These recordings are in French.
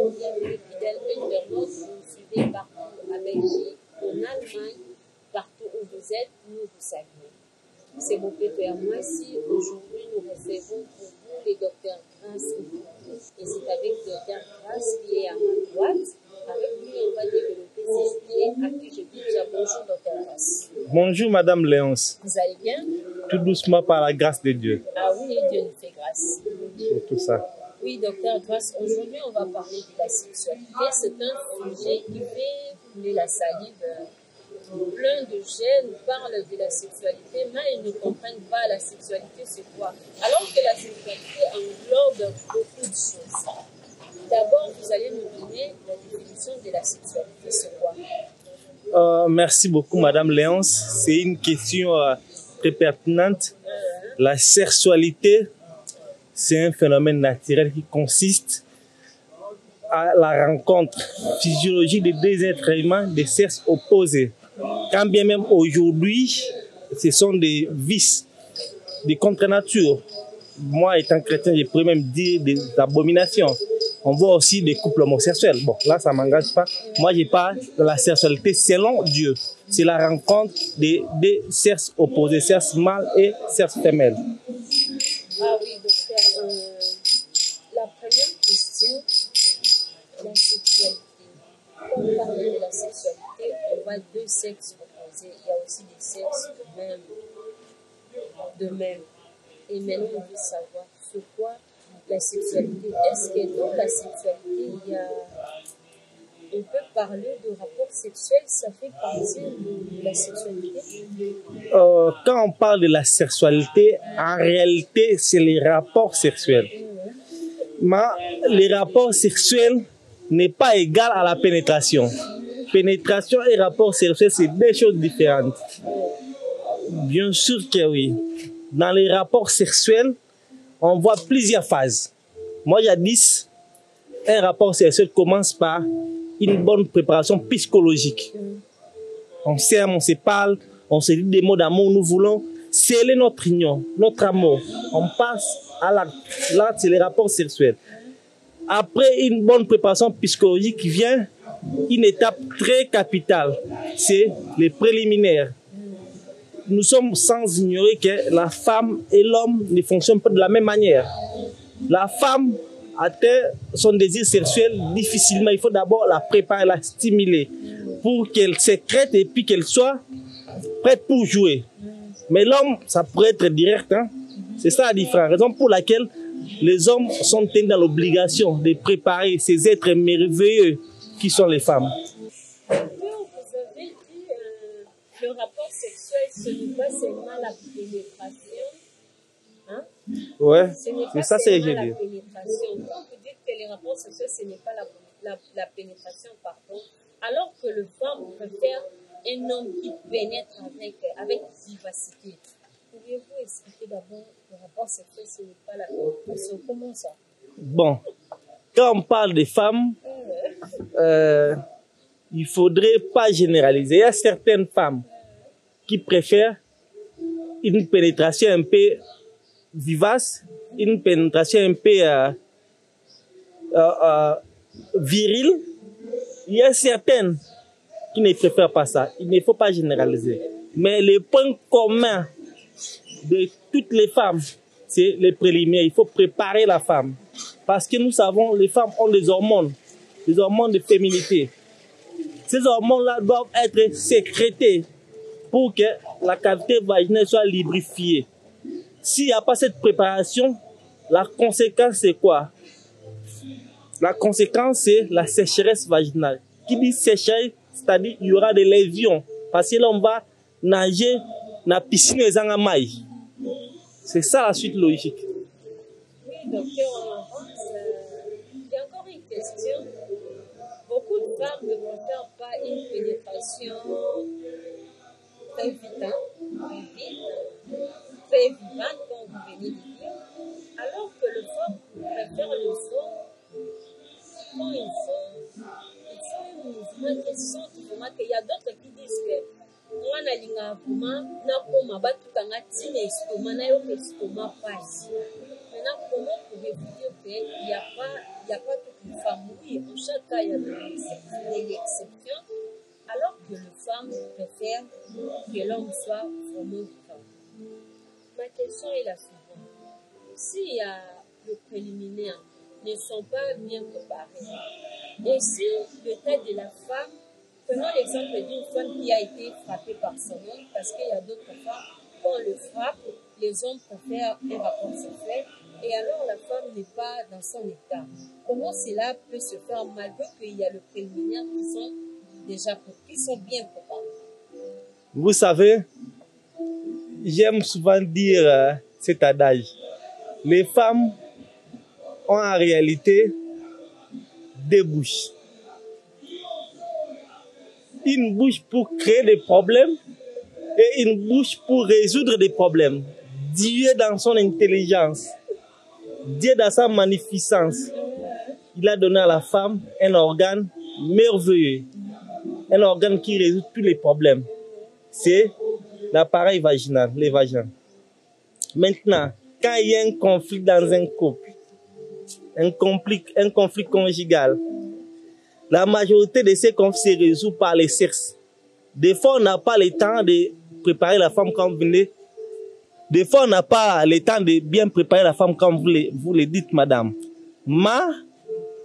bienvenue fidèles internautes. Vous nous suivez partout en Belgique, en Allemagne, partout où vous êtes, nous vous saluons. C'est mon père et moi ici. Aujourd'hui, nous recevons pour vous les docteurs Grace. Et c'est avec le docteur Grace qui est à ma droite. Avec lui, on va développer ces idées. À qui je dis déjà bonjour, docteur Grace. Bonjour, Madame Léonce. Vous allez bien? Tout doucement par la grâce de Dieu. Ah oui, Dieu nous fait grâce. C'est tout ça. Oui, docteur Grace, aujourd'hui, on va parler de la sexualité. C'est un sujet qui fait couler la salive. Plein de jeunes parlent de la sexualité, mais ils ne comprennent pas la sexualité, c'est quoi. Alors que la sexualité englobe beaucoup de choses. D'abord, vous allez nous donner la définition de la sexualité, c'est quoi? Merci beaucoup, Madame Léonce. C'est une question très pertinente. La sexualité, c'est un phénomène naturel qui consiste à la rencontre physiologique de deux êtres humains de sexe opposés. Quand bien même aujourd'hui, ce sont des vices, des contre-natures. Moi, étant chrétien, je pourrais même dire des abominations. On voit aussi des couples homosexuels. Bon, là, ça ne m'engage pas. Moi, je parle de la sexualité selon Dieu. C'est la rencontre des sexes opposés, sexe mâle et sexe femelle. Ah oui, docteur. La première question, la sexualité. Quand on parle de la sexualité, on voit deux sexes opposés. Il y a aussi des sexes de même. Et maintenant, on veut savoir sur quoi la sexualité. Est-ce que dans la sexualité, on peut parler de rapport sexuel? Ça fait partie de la sexualité? Quand on parle de la sexualité, en réalité, c'est les rapports sexuels. Mais les rapports sexuels n'est pas égal à la pénétration. Pénétration et rapport sexuel, c'est deux choses différentes. Bien sûr que oui. Dans les rapports sexuels, on voit plusieurs phases. Moi, jadis, un rapport sexuel commence par une bonne préparation psychologique. On s'aime, on se parle, on se dit des mots d'amour, nous voulons sceller notre union, notre amour. On passe à l'acte. L'acte, c'est les rapports sexuels. Après une bonne préparation psychologique vient une étape très capitale, c'est les préliminaires. Nous sommes sans ignorer que la femme et l'homme ne fonctionnent pas de la même manière. La femme atteint son désir sexuel difficilement. Il faut d'abord la préparer, la stimuler pour qu'elle sécrète et puis qu'elle soit prête pour jouer. Mais l'homme, ça pourrait être direct. Hein? C'est ça la différence. Raison pour laquelle les hommes sont tenus dans l'obligation de préparer ces êtres merveilleux qui sont les femmes. Vous avez dit le rapport sexuel, ce n'est pas seulement la pénétration. Hein? Ouais, c'est ça c'est la dit. pénétration. Quand vous dites que les rapports sexuels, ce n'est pas la pénétration, pardon, alors que le femme préfère un homme qui pénètre avec vivacité. Pouvez-vous expliquer d'abord le rapport sexuel, ce n'est pas la pénétration? Comment ça? Bon, quand on parle des femmes, il ne faudrait pas généraliser. Il y a certaines femmes qui préfèrent une pénétration un peu vivace, une pénétration un peu virile. Il y a certaines qui ne préfèrent pas ça. Il ne faut pas généraliser. Mais le point commun de toutes les femmes, c'est les préliminaires. Il faut préparer la femme. Parce que nous savons, les femmes ont des hormones de féminité. Ces hormones-là doivent être sécrétées pour que la cavité vaginale soit lubrifiée. S'il n'y a pas cette préparation, la conséquence c'est quoi? La conséquence c'est la sécheresse vaginale. Qui dit sécheresse, c'est-à-dire qu'il y aura des lésions. Parce que là on va nager dans la piscine des Angamai. C'est ça la suite logique. Oui, docteur, il y a encore une question. Beaucoup de femmes ne préfèrent pas une pénétration très vite, très vivante, comme vous venez de dire, alors que le femme préfère le son. Quand ils sont un mouvement qui sent vraiment qu'il y a d'autres qui disent que moi, je suis vraiment si l'estomac n'a pas l'estomac pas ici. Maintenant, comment pouvez-vous dire qu'il n'y a pas toutes les femmes? Oui, en chaque cas, il y a des exceptions, alors que les femmes préfèrent que l'homme soit vraiment vivant. Ma question est la suivante. Si le préliminaire ne sont pas bien préparés, et si le tête de la femme, prenons l'exemple d'une femme qui a été frappée par son homme, parce qu'il y a d'autres femmes, quand on le frappe, les hommes préfèrent un rapport sexuel, et alors la femme n'est pas dans son état. Comment cela peut se faire malgré qu'il y a le préliminaire qui sont bien préparés? Vous savez, j'aime souvent dire cet adage. Les femmes ont en réalité deux bouches. Une bouche pour créer des problèmes et une bouche pour résoudre des problèmes. Dieu dans son intelligence, Dieu dans sa magnificence, il a donné à la femme un organe merveilleux, un organe qui résout tous les problèmes. C'est l'appareil vaginal, les vagins. Maintenant, quand il y a un conflit dans un couple, un conflit conjugal, la majorité de ces conflits se résout par les sexes. Des fois, on n'a pas le temps de préparer la femme comme vous venez. Des fois, on n'a pas le temps de bien préparer la femme comme vous le dites, madame. Mais,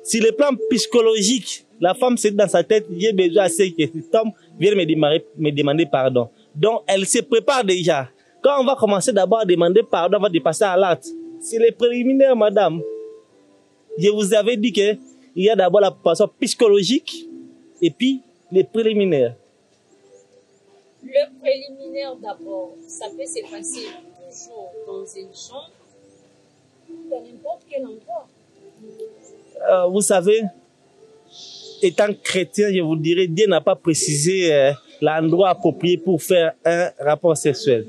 sur le plan psychologique, la femme se dit dans sa tête, j'ai besoin de ce que cet homme vienne me demander pardon. Donc, elle se prépare déjà. Quand on va commencer d'abord à demander pardon, on va dépasser à l'acte. C'est les préliminaires, madame. Je vous avais dit qu'il y a d'abord la préparation psychologique et puis les préliminaires. Le préliminaire d'abord, ça peut se passer toujours dans une chambre, dans n'importe quel endroit. Vous savez, étant chrétien, je vous dirais, Dieu n'a pas précisé l'endroit approprié pour faire un rapport sexuel.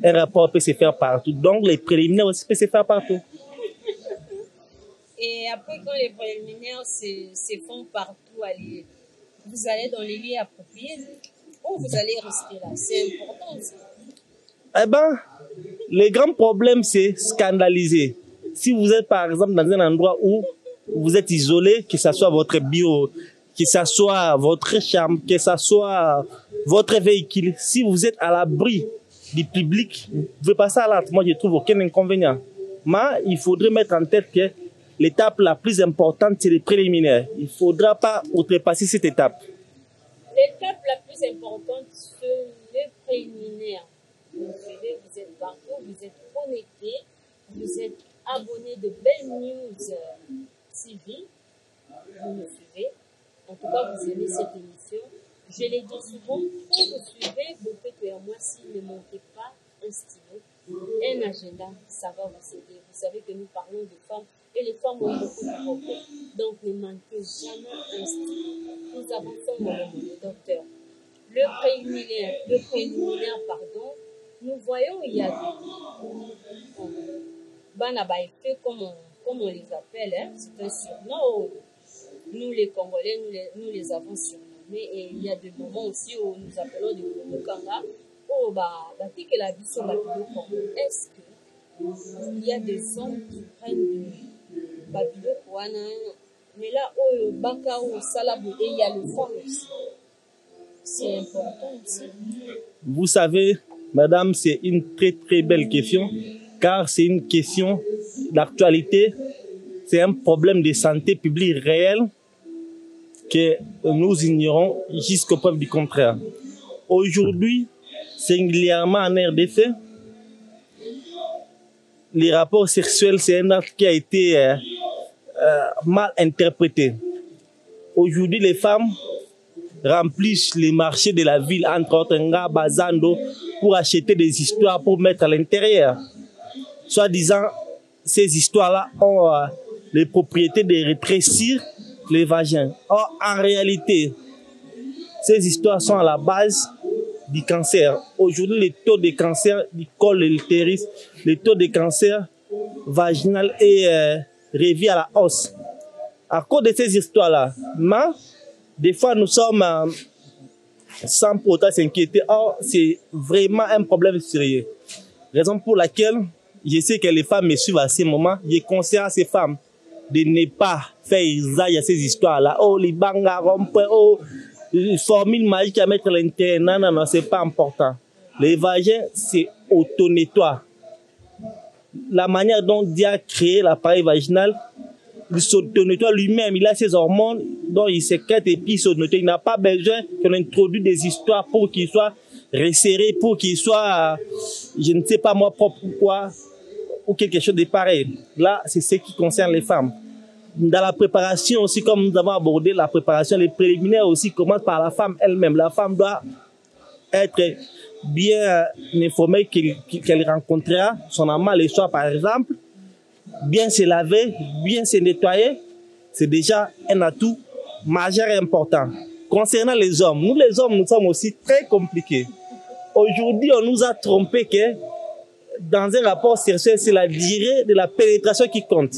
Un rapport peut se faire partout. Donc, les préliminaires aussi peuvent se faire partout. Et après, quand les préliminaires se font partout, vous allez dans les lieux appropriés ou vous allez rester là? C'est important aussi. Eh bien, le grand problème, c'est scandaliser. Si vous êtes, par exemple, dans un endroit où vous êtes isolé, que ce soit votre bureau, que ce soit votre chambre, que ce soit votre véhicule, si vous êtes à l'abri du public, vous pouvez passer à l'acte. Moi, je ne trouve aucun inconvénient. Mais il faudrait mettre en tête que l'étape la plus importante, c'est les préliminaires. Il ne faudra pas outrepasser cette étape. L'étape la plus importante, c'est les préliminaires. Vous suivez, vous êtes partout, vous êtes connecté, vous êtes abonné de belles news TV. Vous me suivez. En tout cas, vous aimez cette émission. Je l'ai dit souvent, quand vous suivez Bopéto et moi, s'il ne manquez pas un stylo, un agenda, ça va vous aider. Vous savez que nous parlons de femmes et les femmes ont beaucoup de problèmes. Donc, ne manquez jamais un stylo. Nous avançons dans le docteur. Le préliminaire, pardon, nous voyons il y a des banabaïfés, comme on les appelle, hein, c'est un surnom. Nous les Congolais, nous les avons surnommés. Et il y a des moments aussi où nous appelons des Mukanga. Est-ce qu'il y a des hommes qui prennent du Babiloko, mais là, au Baka ou Salabou, et il y a le fond aussi. C'est important aussi. Vous savez, madame, c'est une très très belle question, car c'est une question d'actualité. C'est un problème de santé publique réel que nous ignorons jusqu'au preuve du contraire. Aujourd'hui, singulièrement en RDC, les rapports sexuels, c'est un acte qui a été mal interprété. Aujourd'hui, les femmes remplissent les marchés de la ville, entre autres Nga, Bazando, pour acheter des histoires pour mettre à l'intérieur. Soit disant, ces histoires-là ont les propriétés de rétrécir les vagins. Or, en réalité, ces histoires sont à la base du cancer. Aujourd'hui, les taux de cancer du col de l'utérus, les taux de cancer vaginal est revu à la hausse. À cause de ces histoires-là, mais des fois, nous sommes sans pourtant s'inquiéter. Or, c'est vraiment un problème sérieux. Raison pour laquelle je sais que les femmes me suivent à ce moment. Je conseille à ces femmes de ne pas faire usage à ces histoires-là. Oh, les bangas rompent, oh, formule magique à mettre à l'intérieur. Non, non, non, c'est pas important. Le vagin, c'est auto-nettoie. La manière dont Dieu a créé l'appareil vaginal, il s'auto-nettoie lui-même. Il a ses hormones dont il sécrète et puis il s'auto-nettoie. Il n'a pas besoin qu'on introduise des histoires pour qu'il soit resserré, pour qu'il soit, je ne sais pas moi, propre ou quoi, ou quelque chose de pareil. Là, c'est ce qui concerne les femmes. Dans la préparation aussi, comme nous avons abordé la préparation, les préliminaires aussi commencent par la femme elle-même. La femme doit être bien informée qu'elle rencontrera son amant le soir, par exemple, bien se laver, bien se nettoyer. C'est déjà un atout majeur et important. Concernant les hommes, nous les hommes, nous sommes aussi très compliqués. Aujourd'hui, on nous a trompé que dans un rapport sexuel, c'est la durée de la pénétration qui compte.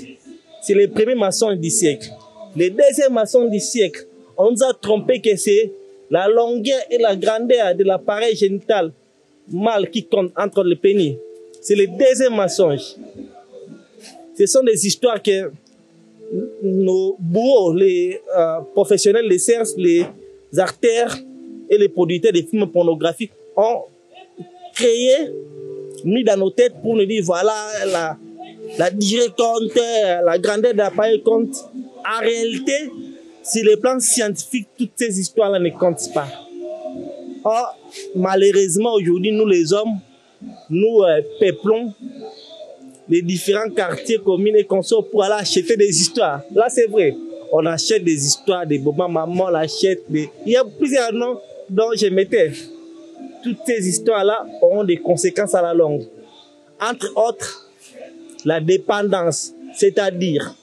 C'est les premiers maçons du siècle. Les deuxièmes maçons du siècle, on nous a trompé que c'est la longueur et la grandeur de l'appareil génital mâle qui compte entre les pénis. C'est le deuxième mensonge. Ce sont des histoires que nos bourreaux, les professionnels des seins, les artères et les producteurs de films pornographiques ont créé, mis dans nos têtes pour nous dire voilà la durée compte, la grandeur de l'appareil compte. En réalité, sur le plan scientifique, toutes ces histoires-là ne comptent pas. Or, malheureusement, aujourd'hui, nous les hommes, nous peuplons les différents quartiers, communes et consorts pour aller acheter des histoires. Là, c'est vrai. On achète des histoires de Boba Maman, on achète des... Il y a plusieurs noms dont je mettais. Toutes ces histoires-là auront des conséquences à la longue. Entre autres, la dépendance, c'est-à-dire,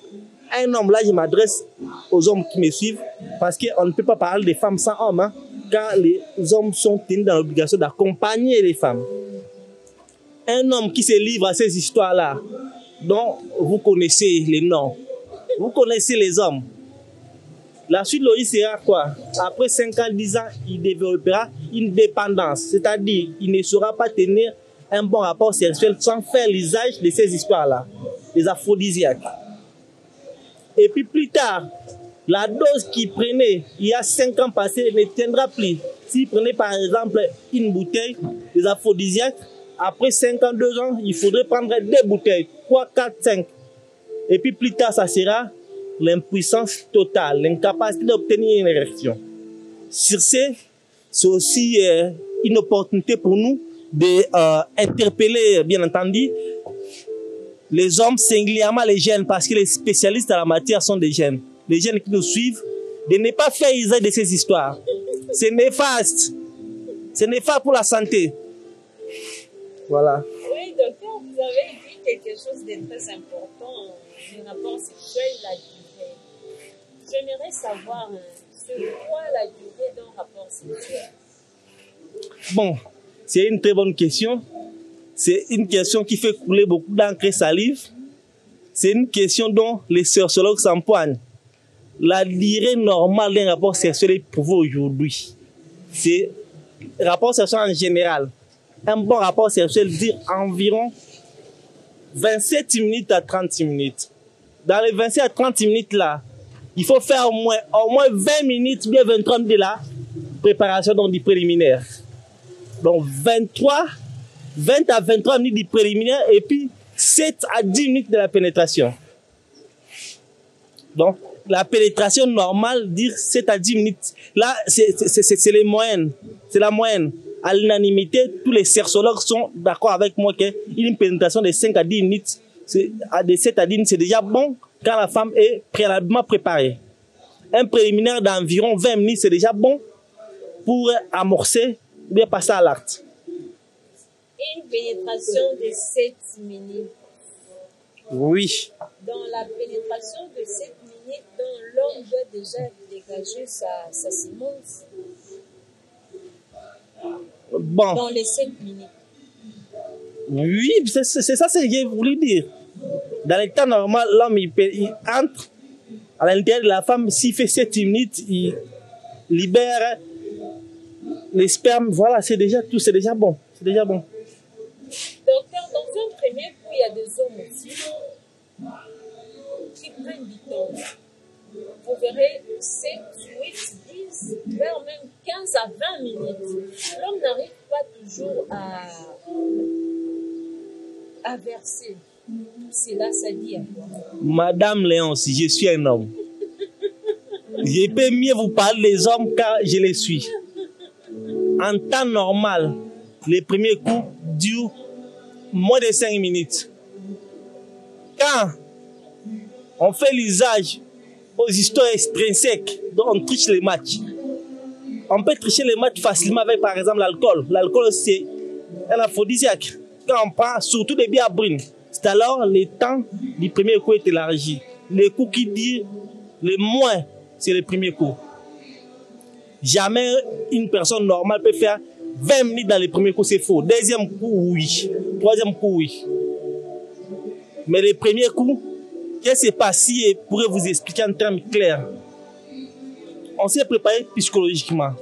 un homme, là je m'adresse aux hommes qui me suivent, parce qu'on ne peut pas parler des femmes sans hommes, hein, car les hommes sont tenus dans l'obligation d'accompagner les femmes. Un homme qui se livre à ces histoires-là, dont vous connaissez les noms, vous connaissez les hommes, la suite logique sera quoi? Après 5 ans, 10 ans, il développera une dépendance, c'est-à-dire il ne saura pas tenir un bon rapport sexuel sans faire l'usage de ces histoires-là, les aphrodisiaques. Et puis plus tard, la dose qu'il prenait il y a 5 ans passés ne tiendra plus. S'il prenait par exemple une bouteille des aphrodisiaques, après 5 ans, 2 ans, il faudrait prendre 2 bouteilles, 3, 4, 5. Et puis plus tard, ça sera l'impuissance totale, l'incapacité d'obtenir une érection. Sur ce, c'est aussi une opportunité pour nous d'interpeller, bien entendu, les hommes, singulièrement les jeunes, parce que les spécialistes en la matière sont des jeunes. Les jeunes qui nous suivent, de ne pas faire usage de ces histoires. C'est néfaste. C'est néfaste pour la santé. Voilà. Oui, docteur, vous avez dit quelque chose de très important du rapport sexuel, la durée. J'aimerais savoir, c'est quoi la durée d'un rapport sexuel? Bon, c'est une très bonne question. C'est une question qui fait couler beaucoup d'encre et salive. C'est une question dont les sexologues s'empoignent. La durée normale d'un rapport sexuel éprouvé aujourd'hui, c'est rapport sexuel en général. Un bon rapport sexuel dure environ 27 minutes à 30 minutes. Dans les 27 à 30 minutes là, il faut faire au moins 20 minutes, bien 23 minutes de la préparation donc du préliminaire. Donc 20 à 23 minutes du préliminaire et puis 7 à 10 minutes de la pénétration. Donc la pénétration normale dure 7 à 10 minutes. Là, c'est les moyennes. C'est la moyenne. À l'unanimité, tous les sexologues sont d'accord avec moi qu'une pénétration de 5 à 10 minutes, de 7 à 10 minutes, c'est déjà bon quand la femme est préalablement préparée. Un préliminaire d'environ 20 minutes, c'est déjà bon pour amorcer ou bien passer à l'acte. Une pénétration de 7 minutes. Oui. Dans la pénétration de 7 minutes, l'homme doit déjà dégager sa sémence. Bon. Dans les 7 minutes. Oui, c'est ça que j'ai voulu dire. Dans le temps normal, l'homme il entre à l'intérieur de la femme, s'il fait 7 minutes, il libère les spermes. Voilà, c'est déjà tout, c'est déjà bon. C'est déjà bon. Docteur, des hommes aussi qui prennent du temps. Vous verrez 7, 8, 10, vers même 15 à 20 minutes. L'homme n'arrive pas toujours à verser. C'est là, ça dit à quoi? Madame Léonce, je suis un homme. Je peux mieux vous parler des hommes car je les suis. En temps normal, les premiers coups durent moins de 5 minutes. Quand on fait l'usage aux histoires extrinsèques, dont on triche les matchs, on peut tricher les matchs facilement avec par exemple l'alcool. L'alcool, c'est un aphrodisiaque. Quand on prend surtout des bières brunes, c'est alors le temps du premier coup est élargi. Les coups qui durent le moins, c'est le premier coup. Jamais une personne normale peut faire 20 minutes dans le premier coup, c'est faux. Deuxième coup, oui. Troisième coup, oui. Mais le premier coup, qu'est-ce qui s'est passé et pourrais vous expliquer en termes clairs. On s'est préparé psychologiquement.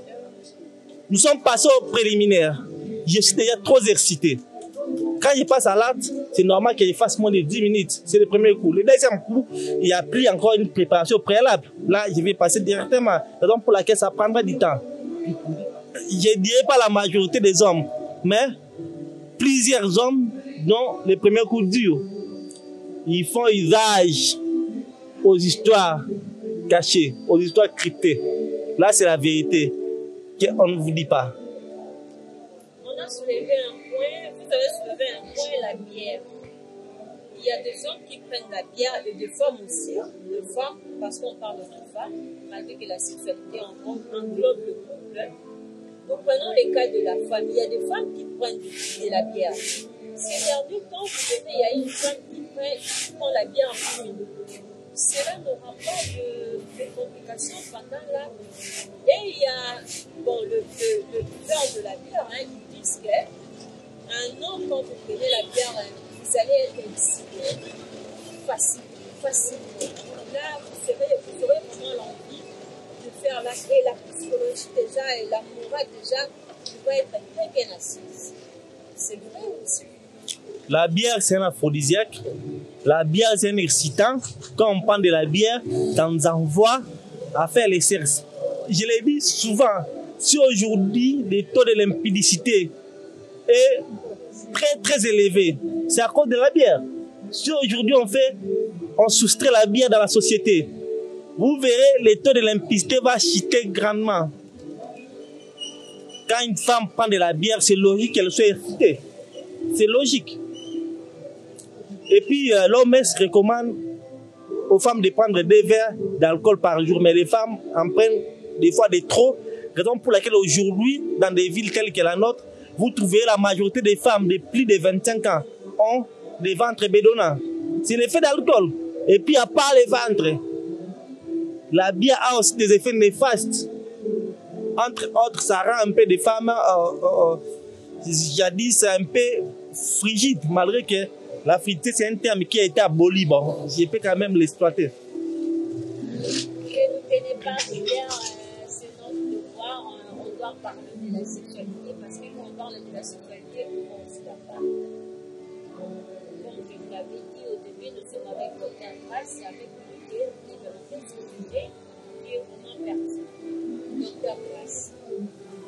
Nous sommes passés au préliminaire. Je suis déjà trop excité. Quand je passe à l'acte, c'est normal que je fasse moins de 10 minutes. C'est le premier coup. Le deuxième coup, il y a plus encore une préparation préalable. Là, je vais passer directement. Raison pour laquelle ça prendra du temps. Je ne dirais pas la majorité des hommes, mais plusieurs hommes dont les premiers coups durs, ils font usage aux histoires cachées, aux histoires cryptées. Là, c'est la vérité qu'on ne vous dit pas. On a soulevé un point, vous avez soulevé un point, la bière. Il y a des hommes qui prennent la bière et des femmes aussi. Des femmes, parce qu'on parle de femmes, malgré que la sexualité englobe le couple. Nous prenons les cas de la femme. Il y a des femmes qui prennent de la bière. Ces derniers temps, vous verrez, il y a une femme qui prend la bière en brune. Cela n'aura pas de complications pendant l'acte. Et il y a le buveur de la bière, ils disent qu'un homme, quand vous prenez la bière, vous allez être excité facilement. Là, vous aurez vraiment l'envie de faire l'acte. Et la psychologie déjà, et la morale déjà, va être très bien assise. C'est vrai aussi. La bière, c'est un aphrodisiaque. La bière, c'est un excitant. Quand on prend de la bière, ça nous envoie à faire les sexe. Je l'ai dit souvent, si aujourd'hui, le taux de limpidicité est très, très élevé, c'est à cause de la bière. Si aujourd'hui, on soustrait la bière dans la société, vous verrez, le taux de limpidicité va chuter grandement. Quand une femme prend de la bière, c'est logique qu'elle soit excitée. C'est logique. Et puis, l'OMS recommande aux femmes de prendre 2 verres d'alcool par jour. Mais les femmes en prennent des fois de trop. Raison pour laquelle aujourd'hui, dans des villes telles que la nôtre, vous trouverez la majorité des femmes de plus de 25 ans ont des ventres bédonnants. C'est l'effet d'alcool. Et puis, à part les ventres, la bière a aussi des effets néfastes. Entre autres, ça rend un peu des femmes, jadis, un peu frigides, malgré que la frigidité, c'est un terme qui a été aboli. Bon, je peux quand même l'exploiter. Que ne tenez pas hier, c'est notre devoir. On doit parler de la sexualité parce que quand on parle de la sexualité, on se la parle. Comme je vous l'avais dit au début, nous sommes avec Dr. Grace et avec Miguel qui développe ce sujet qui est vraiment pertinent. Dr. Grace,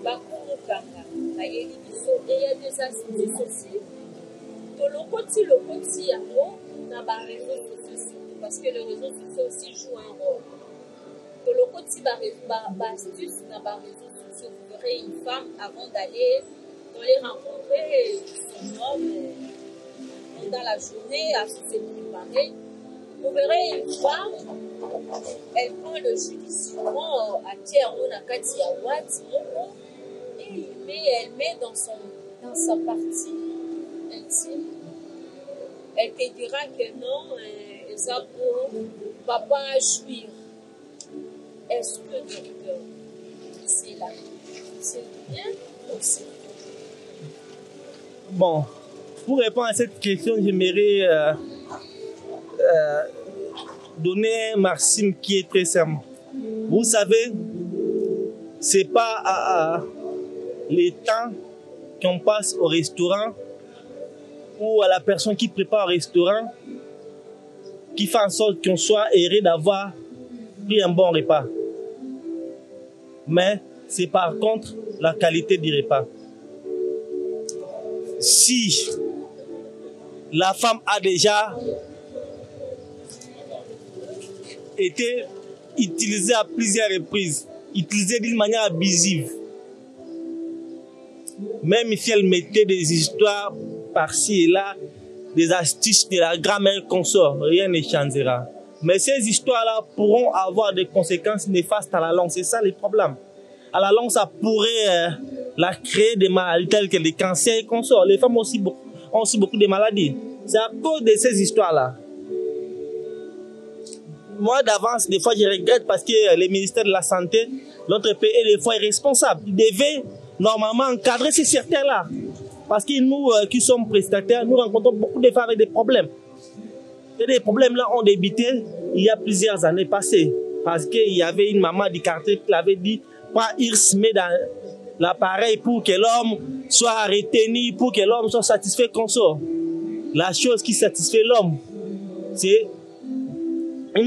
Bakuru Kanga, et il y a des astuces aussi. Le côté yango na ba réseaux sociaux parce que les réseaux sociaux aussi jouent un rôle. Le côté astuce na ba réseaux sociaux, vous verrez une femme avant d'aller rencontrer son homme dans la journée à se préparer. Vous verrez une femme, elle prend le jus du citron à tiers ou na kati ya wat et elle met dans sa partie intime. Elle te dira que non, ça pour papa jouir. Est-ce que docteur, c'est là, c'est bien aussi? Bon, pour répondre à cette question, j'aimerais donner un maxime qui est très simple. Vous savez, c'est pas les temps qu'on passe au restaurant ou à la personne qui prépare un restaurant, qui fait en sorte qu'on soit heureux d'avoir pris un bon repas. Mais c'est par contre la qualité du repas. Si la femme a déjà été utilisée à plusieurs reprises, utilisée d'une manière abusive, même si elle mettait des histoires par-ci et là, des astuces de la grand-mère consort, rien ne changera. Mais ces histoires-là pourront avoir des conséquences néfastes à la longue. C'est ça le problème. À la longue, ça pourrait la créer des maladies telles que les cancers et consorts. Les femmes ont aussi beaucoup de maladies. C'est à cause de ces histoires-là. Moi, d'avance, des fois, je regrette parce que le ministère de la Santé, notre pays, est des fois irresponsable. Il devait normalement encadrer ces secteurs-là. Parce que nous, qui sommes prestataires, nous rencontrons beaucoup de femmes avec des problèmes. Et des problèmes-là ont débuté il y a plusieurs années passées. Parce qu'il y avait une maman du quartier qui l'avait dit, pas se met dans l'appareil pour que l'homme soit retenu, pour que l'homme soit satisfait qu'on sort. La chose qui satisfait l'homme, c'est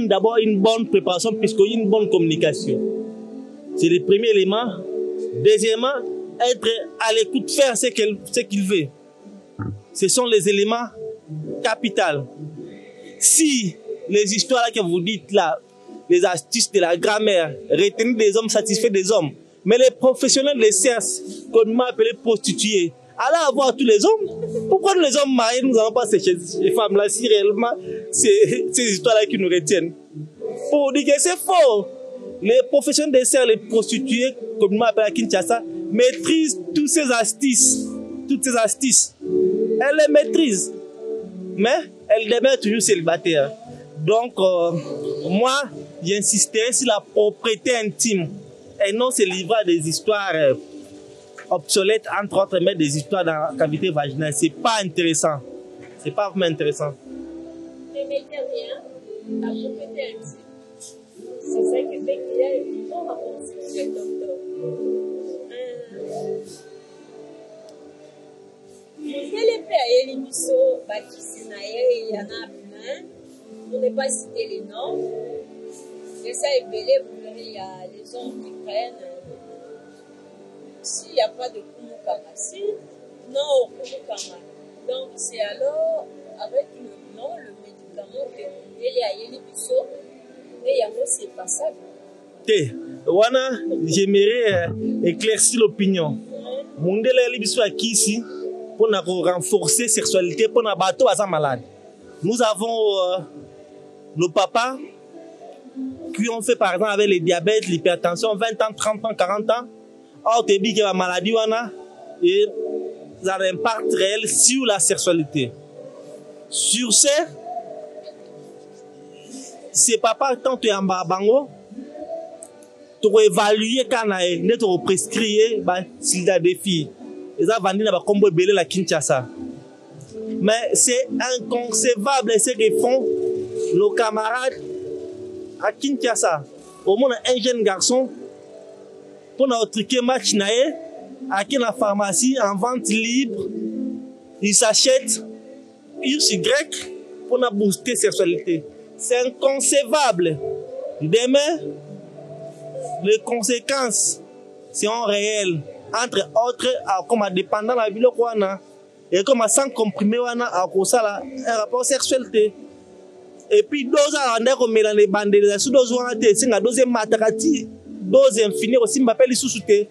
d'abord une bonne préparation, puisqu'il y a une bonne communication. C'est le premier élément. Deuxièmement, être à l'écoute, faire ce qu'il veut. Ce sont les éléments capitaux. Si les histoires là que vous dites là, les astuces de la grand-mère, retenir des hommes, satisfaire des hommes, mais les professionnels de CERS, qu'on m'a appelé prostituées, allez avoir tous les hommes. Pourquoi les hommes mariés, nous n'avons pas ces femmes-là, si réellement c'est ces histoires-là qui nous retiennent? Pour dire que c'est faux. Les professionnels de CERS, les prostituées, comme on m'appelle à Kinshasa, maîtrisent toutes ces astuces. Elles les maîtrisent. Mais elles demeurent toujours célibataires. Donc, moi, j'insisterai sur la propriété intime et non se livrer à des histoires obsolètes, entre autres, mais des histoires dans la cavité vaginale. C'est pas intéressant. C'est pas vraiment intéressant. Ne mettez rien, la propriété intime. C'est ça qui fait qu'il y a une bonne rencontre, docteur. Quel est le Libiso, Bakisinaye, il y en a plein. Pour ne pas citer les noms. Et ça est belé, vous verrez, il y a les hommes qui prennent. S'il n'y a pas de Kumukama, si, non, Kumukama. Donc, c'est alors avec le nom, le médicament que vous voulez à Libiso, et il y a aussi c'est pas ça. Wana, j'aimerais éclaircir l'opinion. Mundele Libiso à qui ici pour renforcer la sexualité, pour nos bateaux à malade. Nous avons nos papas qui ont fait par exemple avec le diabète, l'hypertension, 20 ans, 30 ans, 40 ans. Or, tu dis que la maladie, et ça a un impact réel sur la sexualité. Sur ce, ces papas, tant que tu es en Bango, tu vas évaluer quand tu as prescrit s'il y a des filles. Ils ont vendu dans combo belé la Kinshasa. Mais c'est inconcevable ce que font nos camarades à Kinshasa. Au moins un jeune garçon pour notre truquer match naé à la pharmacie en vente libre, il s'achète UCY pour nous booster sexualité. C'est inconcevable. Demain, les conséquences seront réelles. Entre autres, comme dépendant de la ville, et comme sans comprimer, à cause de un rapport sexualité. Et puis, 2 ans, on a dans les bandes, 2 ans, c'est la deuxième matakati, 2 infini aussi, m'appelle sous-souté.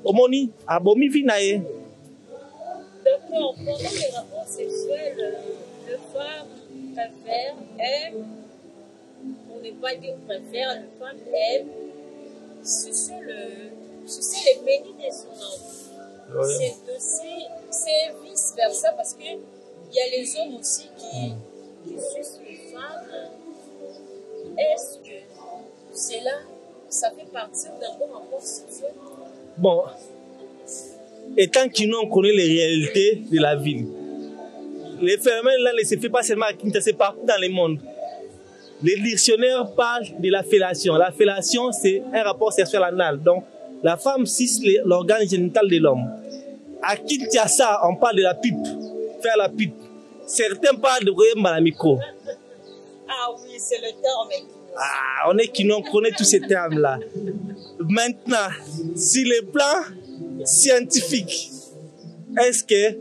Au moni, à Bomi Vinae. Donc, pendant les rapports sexuels, le femme préfère, aime, pour ne pas dire préfère, le femme aime, sucer les pénis de son homme. Ouais. C'est aussi, c'est vice versa parce que il y a les hommes aussi qui sucent les femmes. Est-ce que cela, ça fait partie d'un bon rapport sexuel? Bon, étant que nous on connaît les réalités de la ville, les phénomènes là ne se fait pas seulement à Kinshasa, c'est partout dans le monde. Les dictionnaires parlent de la fellation. La fellation, c'est un rapport sexuel anal. Donc, la femme suce l'organe génital de l'homme. À Kinshasa, on parle de la pipe. Faire la pipe. Certains parlent de Koyemba la micro. Ah oui, c'est le terme. Ah, on est qui on connaît tous ces termes-là. Maintenant, sur le plan scientifique, est-ce que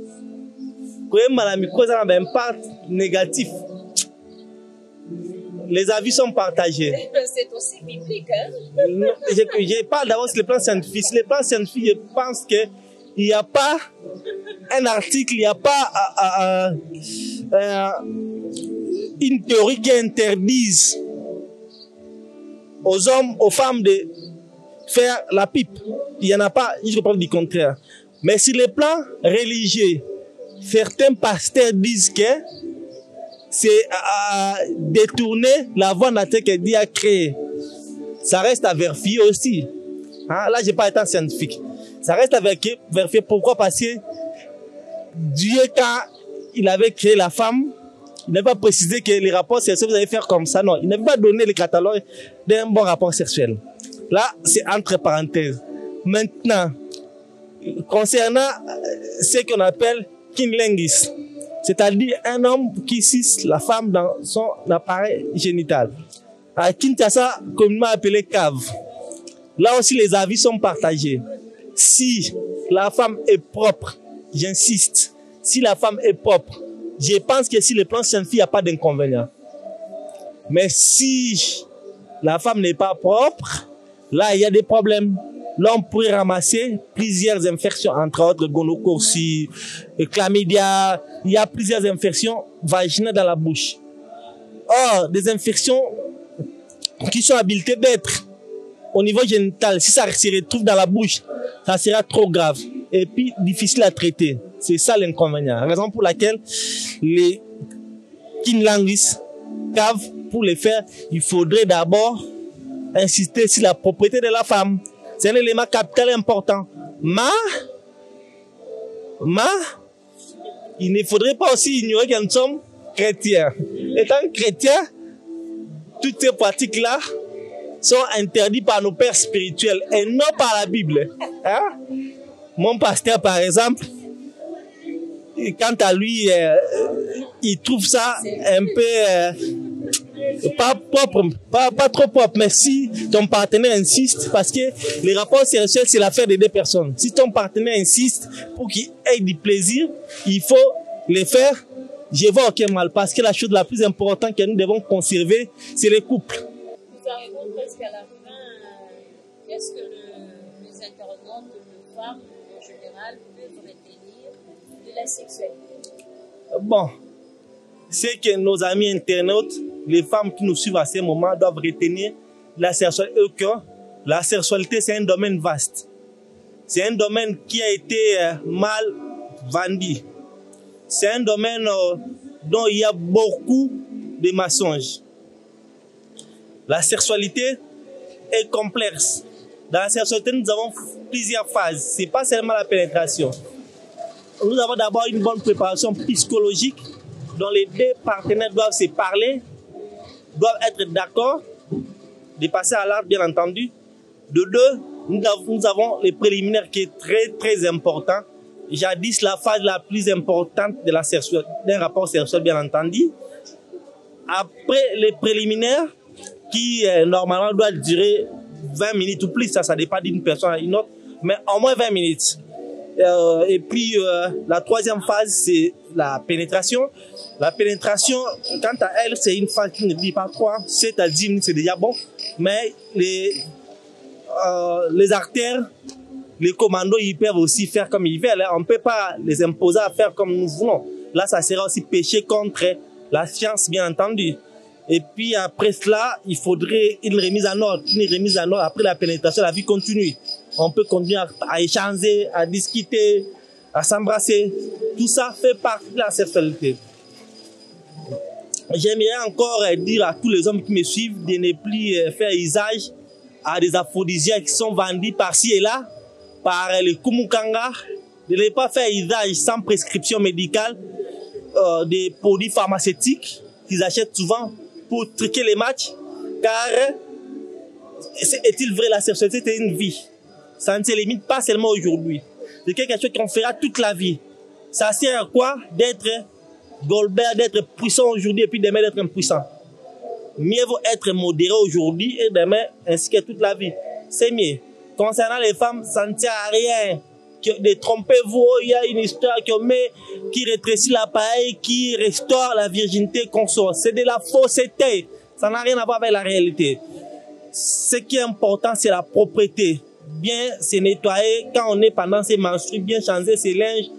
Koyemba la micro a un impact négatif? Les avis sont partagés. C'est aussi biblique, hein? Je parle d'abord sur le plan scientifique. Sur le plan scientifique, je pense qu'il n'y a pas un article, il n'y a pas une théorie qui interdise aux hommes, aux femmes de faire la pipe. Il n'y en a pas, je parle du contraire. Mais sur le plan religieux, certains pasteurs disent que c'est détourner la voie naturelle que Dieu a créée. Ça reste à vérifier aussi. Hein? Là, je n'ai pas été scientifique. Ça reste à vérifier. Pourquoi? Parce que Dieu, quand il avait créé la femme, il n'avait pas précisé que les rapports sexuels, vous allez faire comme ça. Non, il n'avait pas donné le catalogue d'un bon rapport sexuel. Là, c'est entre parenthèses. Maintenant, concernant ce qu'on appelle kinlingis, c'est-à-dire un homme qui suce la femme dans son appareil génital. À Kinshasa, communément appelé cave. Là aussi, les avis sont partagés. Si la femme est propre, j'insiste, si la femme est propre, je pense que si le plan scientifique, il n'y a pas d'inconvénient. Mais si la femme n'est pas propre, là, il y a des problèmes. Là, on pourrait ramasser plusieurs infections, entre autres gonocoque, chlamydia. Il y a plusieurs infections vaginales dans la bouche. Or, des infections qui sont habilitées d'être au niveau génital, si ça se retrouve dans la bouche, ça sera trop grave et puis difficile à traiter. C'est ça l'inconvénient. La raison pour laquelle les kinlingis cavent, pour les faire, il faudrait d'abord insister sur la propriété de la femme. C'est un élément capital important. Mais, il ne faudrait pas aussi ignorer que nous sommes chrétiens. Étant chrétiens, toutes ces pratiques-là sont interdites par nos pères spirituels et non par la Bible. Hein? Mon pasteur, par exemple, quant à lui, il trouve ça un peu pas propre, pas trop propre. Mais si ton partenaire insiste, parce que les rapports sexuels, c'est l'affaire des deux personnes. Si ton partenaire insiste pour qu'il ait du plaisir, il faut les faire. Je vois aucun mal, parce que la chose la plus importante que nous devons conserver, c'est les couples. Nous arrivons presque à la fin. Qu'est-ce que les internautes, les femmes en général, peuvent retenir de la sexualité? Bon, c'est que nos amis internautes, les femmes qui nous suivent à ce moment, doivent retenir la sexualité. La sexualité, c'est un domaine vaste. C'est un domaine qui a été mal vendu. C'est un domaine dont il y a beaucoup de mensonges. La sexualité est complexe. Dans la sexualité, nous avons plusieurs phases. Ce n'est pas seulement la pénétration. Nous avons d'abord une bonne préparation psychologique dont les deux partenaires doivent se parler, doivent être d'accord, de passer à l'acte, bien entendu. De deux, nous avons les préliminaires qui est très, très important. Jadis, la phase la plus importante de la sexualité, d'un rapport sexuel, bien entendu. Après les préliminaires, qui normalement doivent durer 20 minutes ou plus, ça dépend d'une personne à une autre, mais au moins 20 minutes. Et puis, la troisième phase, c'est la pénétration. La pénétration, quant à elle, c'est une phase qui ne dit pas quoi, 7 à 10 minutes, c'est déjà bon, mais les artères, les commandos, ils peuvent aussi faire comme ils veulent. On ne peut pas les imposer à faire comme nous voulons. Là, ça sera aussi péché contre la science, bien entendu. Et puis après cela, il faudrait une remise en ordre. Une remise en ordre. Après la pénétration, la vie continue. On peut continuer à échanger, à discuter, à s'embrasser. Tout ça fait partie de la sexualité. J'aimerais encore dire à tous les hommes qui me suivent de ne plus faire usage à des aphrodisiaques qui sont vendus par-ci et là, par les Kumukanga, de ne pas faire usage sans prescription médicale des produits pharmaceutiques qu'ils achètent souvent pour truquer les matchs, car est-il vrai, la sexualité c'est une vie. Ça ne se limite pas seulement aujourd'hui. C'est quelque chose qu'on fera toute la vie. Ça sert à quoi d'être Goldberg d'être puissant aujourd'hui et puis demain d'être impuissant. Mieux vaut être modéré aujourd'hui et demain ainsi que toute la vie. C'est mieux. Concernant les femmes, ça ne tient à rien. Détrompez-vous, il y a une histoire qui rétrécit l'appareil, qui restaure la virginité qu'on sort. C'est de la fausseté. Ça n'a rien à voir avec la réalité. Ce qui est important, c'est la propreté. Bien se nettoyer quand on est pendant ses menstrues, bien changer ses linges.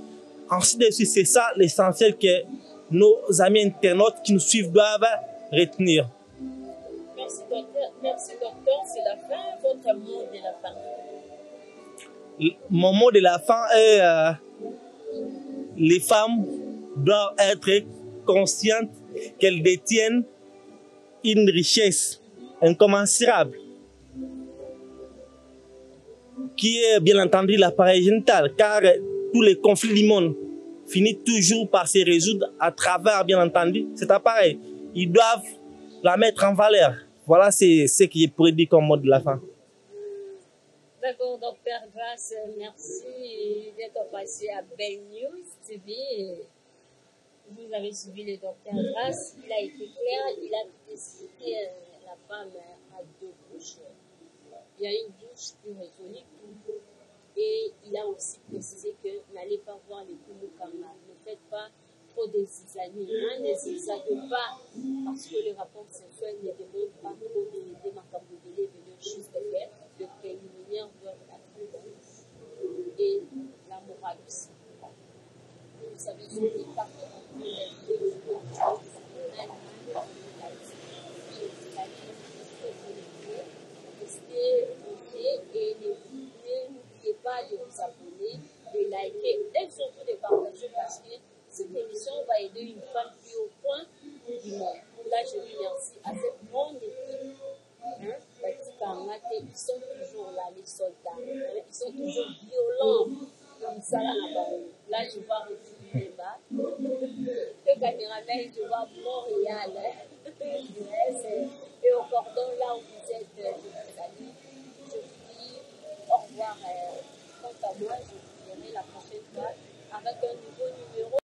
Ensuite de suite, c'est ça l'essentiel que nos amis internautes qui nous suivent doivent retenir. Merci docteur. Merci docteur. C'est la fin. Votre mot de la fin. Mon mot de la fin est les femmes doivent être conscientes qu'elles détiennent une richesse incommensurable qui est bien entendu l'appareil génital, car tous les conflits du monde finissent toujours par se résoudre à travers, bien entendu, cet appareil. Ils doivent la mettre en valeur. Voilà c'est ce que je pourrais dire comme mot de la fin. D'accord, docteur Grace, merci d'être passé à Bell News TV. Vous avez suivi le docteur Grace. Il a été clair, il a expliqué la femme à deux bouches. Il y a une bouche plus raisonnée et il a aussi précisé que n'allez pas voir les Kumukama. Ne faites pas trop de zizanie. Ne zizanie pas parce que le rapport sexuel ne demande pas trop de macabodélés, de choses de faire. Le préliminaire doit être et la morale aussi. Vous savez, sur les cartes et n'oubliez pas de vous abonner, de liker et surtout de partager parce que cette émission va aider une femme qui est au point du monde. Là, je remercie à cette grande équipe. Ils sont toujours là, les soldats. Ils sont toujours violents. Là, je vois retrouver bas. Le caméraman, je vois Montréal. Et au cordon, là où vous êtes, je vous salue. Je vous dis au revoir. Quant à moi, je vous verrai la prochaine fois avec un nouveau numéro.